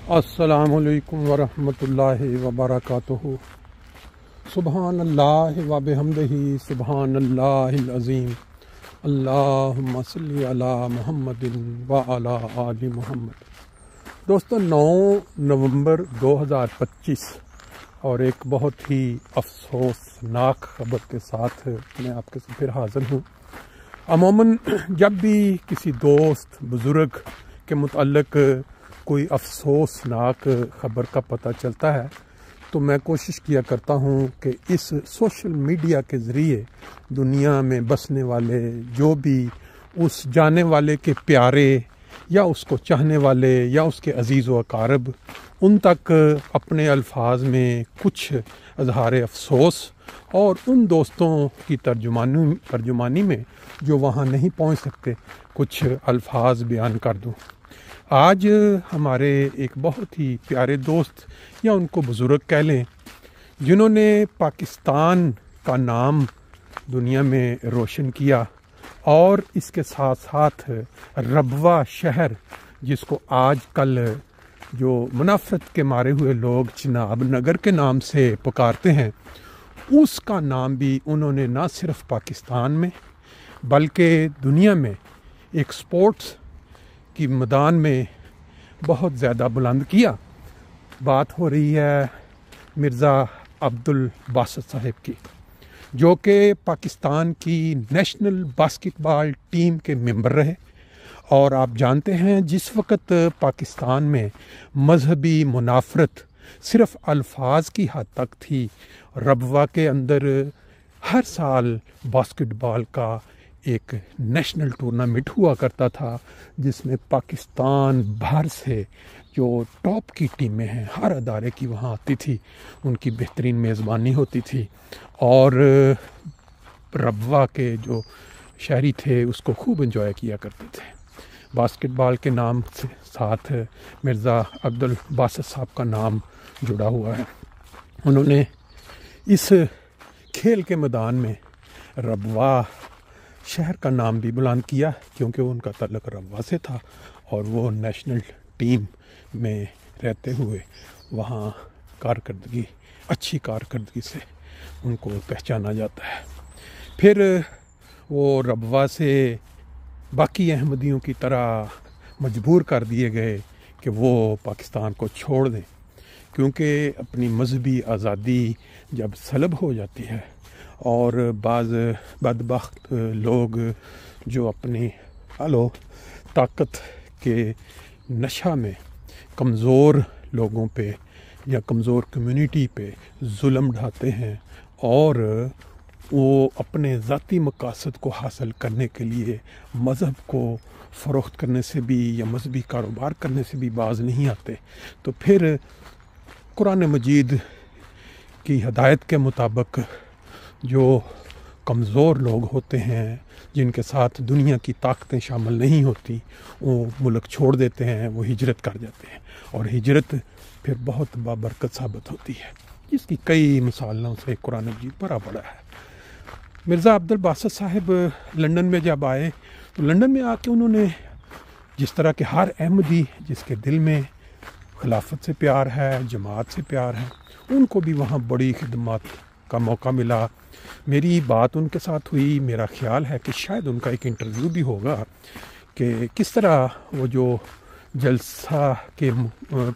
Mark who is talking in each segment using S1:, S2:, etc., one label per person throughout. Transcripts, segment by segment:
S1: السلام علیکم ورحمۃ اللہ وبرکاتہ۔ سبحان اللہ و بحمدہ سبحان اللہ العظیم۔ اللہم صلی علی محمد و علی آل محمد۔ دوستو 9 نومبر 2025 اور ایک بہت ہی افسوسناک خبر کے ساتھ میں آپ کے ساتھ پھر حاضر ہوں۔ عموماً جب بھی کسی دوست بزرگ کے متعلق کوئی افسوسناک خبر کا پتہ چلتا ہے تو میں کوشش کیا کرتا ہوں کہ اس سوشل میڈیا کے ذریعے دنیا میں بسنے والے جو بھی اس جانے والے کے پیارے یا اس کو چاہنے والے یا اس کے عزیز و اقارب ان تک اپنے الفاظ میں کچھ اظہار افسوس اور ان دوستوں کی ترجمانی میں جو وہاں نہیں پہنچ سکتے کچھ الفاظ بیان کر دوں۔ آج ہمارے ایک بہت ہی پیارے دوست یا ان کو بزرگ کہہ لیں جنہوں نے پاکستان کا نام دنیا میں روشن کیا اور اس کے ساتھ ساتھ ربوہ شہر جس کو آج کل جو منافرت کے مارے ہوئے لوگ چناب نگر کے نام سے پکارتے ہیں اس کا نام بھی انہوں نے نہ صرف پاکستان میں بلکہ دنیا میں ایک سپورٹس کی میدان میں بہت زیادہ بلند کیا۔ بات ہو رہی ہے مرزا عبدالباسط صاحب کی، جو کہ پاکستان کی نیشنل باسکٹ بال ٹیم کے ممبر رہے، اور آپ جانتے ہیں جس وقت پاکستان میں مذہبی منافرت صرف الفاظ کی حد تک تھی، ربوہ کے اندر ہر سال باسکٹ بال کا ایک نیشنل ٹورنامنٹ ہوا کرتا تھا جس میں پاکستان بھر سے جو ٹاپ کی ٹیمیں ہیں ہر ادارے کی وہاں آتی تھی، ان کی بہترین میزبانی ہوتی تھی اور ربوہ کے جو شہری تھے اس کو خوب انجوائے کیا کرتے تھے۔ باسکٹ بال کے نام سے ساتھ مرزا عبدالباسط صاحب کا نام جڑا ہوا ہے۔ انہوں نے اس کھیل کے میدان میں ربوہ شہر کا نام بھی بلند کیا کیونکہ ان کا تعلق ربوہ سے تھا اور وہ نیشنل ٹیم میں رہتے ہوئے وہاں اچھی کارکردگی سے ان کو پہچانا جاتا ہے۔ پھر وہ ربوہ سے باقی احمدیوں کی طرح مجبور کر دیے گئے کہ وہ پاکستان کو چھوڑ دیں، کیونکہ اپنی مذہبی آزادی جب سلب ہو جاتی ہے اور بعض بدبخت لوگ جو اپنی طاقت کے نشہ میں کمزور لوگوں پہ یا کمزور کمیونٹی پہ ظلم ڈھاتے ہیں اور وہ اپنے ذاتی مقاصد کو حاصل کرنے کے لیے مذہب کو فروخت کرنے سے بھی یا مذہبی کاروبار کرنے سے بھی باز نہیں آتے، تو پھر قرآن مجید کی ہدایت کے مطابق جو کمزور لوگ ہوتے ہیں جن کے ساتھ دنیا کی طاقتیں شامل نہیں ہوتی وہ ملک چھوڑ دیتے ہیں، وہ ہجرت کر جاتے ہیں اور ہجرت پھر بہت بابرکت ثابت ہوتی ہے، جس کی کئی مثالوں سے قرآن مجید بھرا پڑا ہے۔ مرزا عبدالباسط صاحب لندن میں جب آئے تو لندن میں آ کے انہوں نے جس طرح کے ہر احمدی جس کے دل میں خلافت سے پیار ہے، جماعت سے پیار ہے، ان کو بھی وہاں بڑی خدمات کا موقع ملا۔ میری بات ان کے ساتھ ہوئی، میرا خیال ہے کہ شاید ان کا ایک انٹرویو بھی ہوگا کہ کس طرح وہ جو جلسہ کے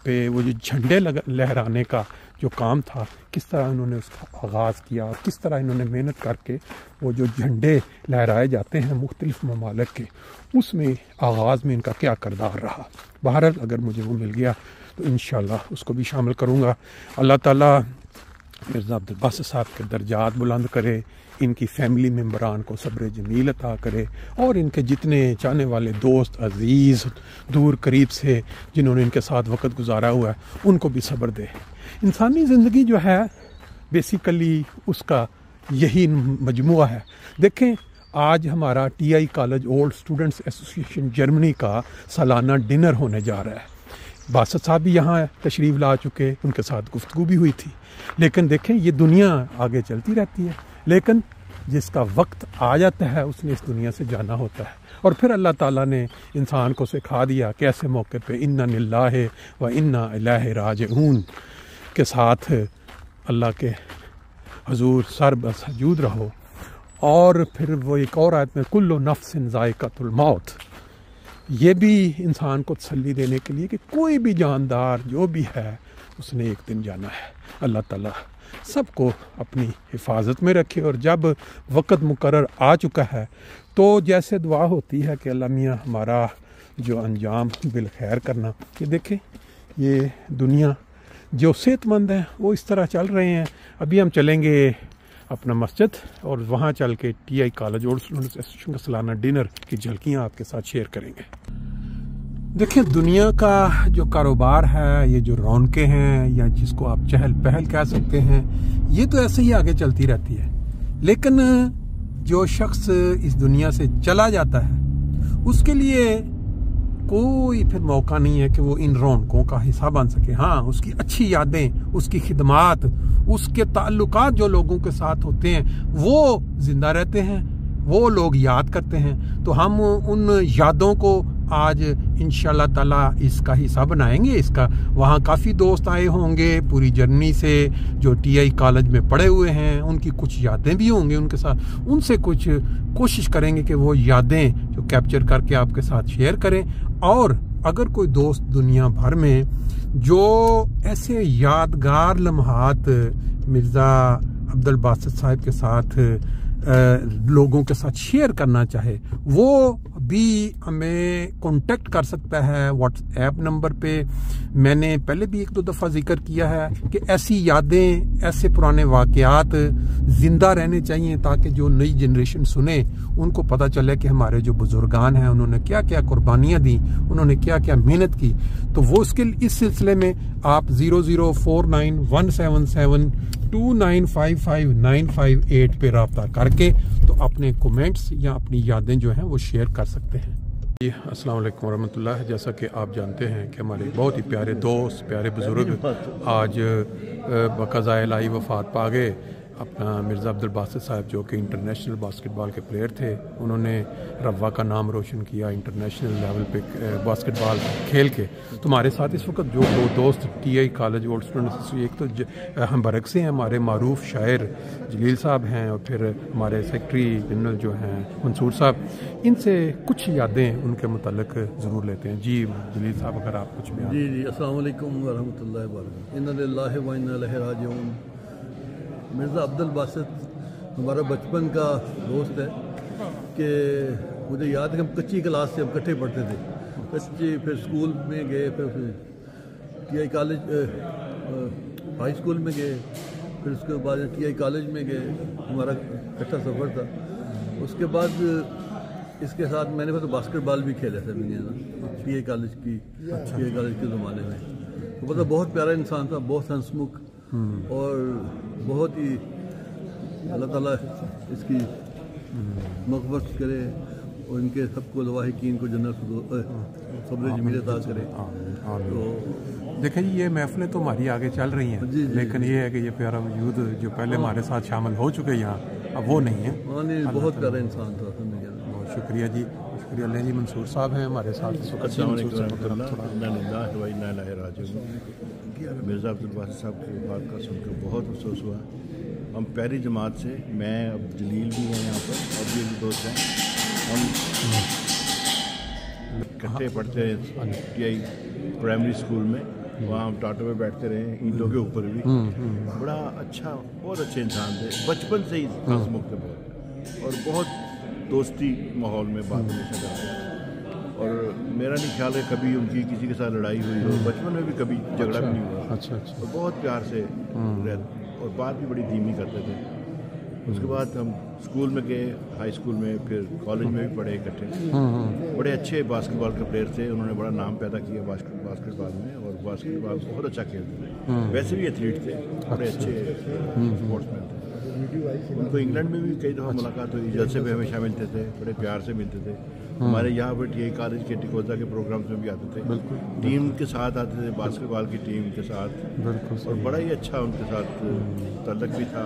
S1: پہ وہ جو جھنڈے لہرانے کا جو کام تھا کس طرح انہوں نے اس کا آغاز کیا اور کس طرح انہوں نے محنت کر کے وہ جو جھنڈے لہرائے جاتے ہیں مختلف ممالک کے اس میں آغاز میں ان کا کیا کردار رہا۔ بہرحال اگر مجھے وہ مل گیا تو انشاءاللہ اس کو بھی شامل کروں گا۔ اللہ تعالیٰ مرزا عبدالباسط صاحب کے درجات بلند کرے، ان کی فیملی ممبران کو صبر جمیل عطا کرے اور ان کے جتنے چاہنے والے دوست عزیز دور قریب سے جنہوں نے ان کے ساتھ وقت گزارا ہوا ہے ان کو بھی صبر دے۔ انسانی زندگی جو ہے بیسیکلی اس کا یہی مجموعہ ہے۔ دیکھیں آج ہمارا T I college old students association Germany کا سالانہ ڈنر ہونے جا رہا ہے۔ باسط صاحب بھی یہاں تشریف لا چکے، ان کے ساتھ گفتگو بھی ہوئی تھی، لیکن دیکھیں یہ دنیا آگے چلتی رہتی ہے، لیکن جس کا وقت آ جاتا ہے اس نے اس دنیا سے جانا ہوتا ہے. اور پھر اللہ تعالیٰ نے انسان کو سکھا دیا کہ ایسے موقع پہ انا للہ و انا الیہ راجعون کے ساتھ اللہ کے حضور سر بسجود رہو. اور پھر وہ ایک اور آیت میں کل نفس ذائقۃ الموت، یہ بھی انسان کو تسلی دینے کے لیے کہ کوئی بھی جاندار جو بھی ہے اس نے ایک دن جانا ہے. اللہ تعالیٰ سب کو اپنی حفاظت میں رکھے. اور جب وقت مقرر آ چکا ہے تو جیسے دعا ہوتی ہے کہ اللہ میاں ہمارا جو انجام بالخیر کرنا. یہ دیکھیں یہ دنیا جو صحت مند ہے وہ اس طرح چل رہے ہیں. ابھی ہم چلیں گے اپنا مسجد اور وہاں چل کے T I college old students association کا سالانہ ڈنر کی جھلکیاں آپ کے ساتھ شیئر کریں گے. دیکھیں دنیا کا جو کاروبار ہے، یہ جو رونقیں ہیں یا جس کو آپ چہل پہل کہہ سکتے ہیں، یہ تو ایسے ہی آگے چلتی رہتی ہے. لیکن جو شخص اس دنیا سے چلا جاتا ہے اس کے لیے کوئی پھر موقع نہیں ہے کہ وہ ان رونقوں کا حصہ بن سکے. ہاں اس کی اچھی یادیں، اس کی خدمات، اس کے تعلقات جو لوگوں کے ساتھ ہوتے ہیں وہ زندہ رہتے ہیں، وہ لوگ یاد کرتے ہیں. تو ہم ان یادوں کو آج انشاءاللہ تعالیٰ اس کا حصہ بنائیں گے. اس کا وہاں کافی دوست آئے ہوں گے پوری جرنی سے جو ٹی آئی کالج میں پڑھے ہوئے ہیں، ان کی کچھ یادیں بھی ہوں گی ان کے ساتھ. ان سے کچھ کوشش کریں گے کہ وہ یادیں جو کیپچر کر کے آپ کے ساتھ شیئر کریں. اور اگر کوئی دوست دنیا بھر میں جو ایسے یادگار لمحات مرزا عبدالباسط صاحب کے ساتھ لوگوں کے ساتھ شیئر کرنا چاہے وہ بھی ہمیں کانٹیکٹ کر سکتا ہے واٹس ایپ نمبر پہ. میں نے پہلے بھی ایک دو دفعہ ذکر کیا ہے کہ ایسی یادیں، ایسے پرانے واقعات زندہ رہنے چاہیے تاکہ جو نئی جنریشن سنے ان کو پتہ چلے کہ ہمارے جو بزرگان ہیں انہوں نے کیا کیا قربانیاں دیں، انہوں نے کیا کیا محنت کی. تو وہ اس سلسلے میں آپ 0049177295598 پہ رابطہ کر کے تو اپنے کومنٹس یا اپنی یادیں جو ہیں وہ شیئر کر سکتے ہیں. جی السلام علیکم ورحمۃ اللہ. جیسا کہ آپ جانتے ہیں کہ ہمارے بہت ہی پیارے دوست، پیارے بزرگ آج بقضائے الہی وفات پا گئے. اپنا مرزا عبدالباسط صاحب جو کہ انٹرنیشنل باسکٹ بال کے پلیئر تھے، انہوں نے روا کا نام روشن کیا انٹرنیشنل لیول پہ باسکٹ بال کھیل کے. تمہارے ساتھ اس وقت جو دو دوست T I college old students, ایک تو ہم برعکس ہیں ہمارے معروف شاعر جلیل صاحب ہیں اور پھر ہمارے سیکرٹری جنرل جو ہیں منصور صاحب. ان سے کچھ یادیں ان کے متعلق ضرور لیتے ہیں. جی جلیل صاحب اگر آپ کچھ بیان.
S2: جی السلام علیکم ورحمۃ اللہ وبرکاتہ. انا للہ و انا الیہ راجعون. مرزا عبدالباسط ہمارا بچپن کا دوست ہے کہ مجھے یاد ہے کہ ہم کچی کلاس سے ہم اکٹھے پڑھتے تھے. کچی پھر اسکول میں گئے، پھر T I college high school میں گئے، پھر اس کے بعد ٹی آئی کالج میں گئے. ہمارا اکٹھا سفر تھا. اس کے بعد اس کے ساتھ میں نے تو باسکٹ بال بھی کھیلا تھا ٹی آئی کالج کے زمانے میں. تو مطلب بہت پیارا انسان تھا، بہت ہنسمکھ اور بہت ہی اللہ تعالیٰ اس کی مغفرت کرے اور ان کے سب کو لواحقین کو جنت صبر جمیل عطا کرے. تو
S1: دیکھیں جی یہ محفلیں تو ہماری آگے چل رہی ہیں لیکن یہ ہے کہ یہ پیارا وجود جو پہلے ہمارے ساتھ شامل ہو چکے یہاں اب وہ نہیں ہے.
S2: بہت پیارا انسان تھا.
S1: بہت شکریہ جی، شکریہ. اللہ جی منصور صاحب ہیں ہمارے ساتھ.
S3: السلام علیکم ورحمۃ اللہ. مرزا عبدالباسط صاحب کی بات کا سن کر بہت افسوس ہوا. ہم پہلی جماعت سے، میں اب جلیل بھی ہیں یہاں پر اور بھی دوست ہیں، ہم اکٹھے پڑھتے ہیں ٹی آئی پرائمری اسکول میں. وہاں ہم ٹاٹو میں بیٹھتے رہے اینٹوں کے اوپر بھی. بڑا اچھا، بہت اچھے انسان تھے، بچپن سے ہی ہنسمکھ تھے بہت اور بہت دوستی ماحول میں بات ہمیشہ کرتے ہیں. اور میرا نہیں خیال ہے کبھی ان کی کسی کے ساتھ لڑائی ہوئی ہو. بچپن میں بھی کبھی جھگڑا بھی نہیں ہوا. اور بہت پیار سے رہتے اور بات بھی بڑی دھیمی کرتے تھے. اس کے بعد ہم اسکول میں گئے، ہائی اسکول میں، پھر کالج میں بھی پڑھے اکٹھے. بڑے اچھے باسکٹ بال کے پلیئر تھے. انہوں نے بڑا نام پیدا کیا باسکٹ بال میں اور باسکٹ بال بہت اچھا کھیلتے تھے. ویسے بھی ایتھلیٹ تھے، بڑے اچھے اسپورٹس مین تھے. ان کو انگلینڈ میں بھی کئی دفعہ ملاقات ہوئی، جلسے پہ ہمیشہ ملتے تھے، بڑے پیار سے ملتے تھے. ہمارے یہاں پہ ٹی آئی کالج کے ٹیکوزا کے پروگرامس میں بھی آتے تھے. ٹیم کے ساتھ آتے تھے، باسکٹ بال کی ٹیم کے ساتھ. اور بڑا ہی اچھا ان کے ساتھ تعلق بھی تھا.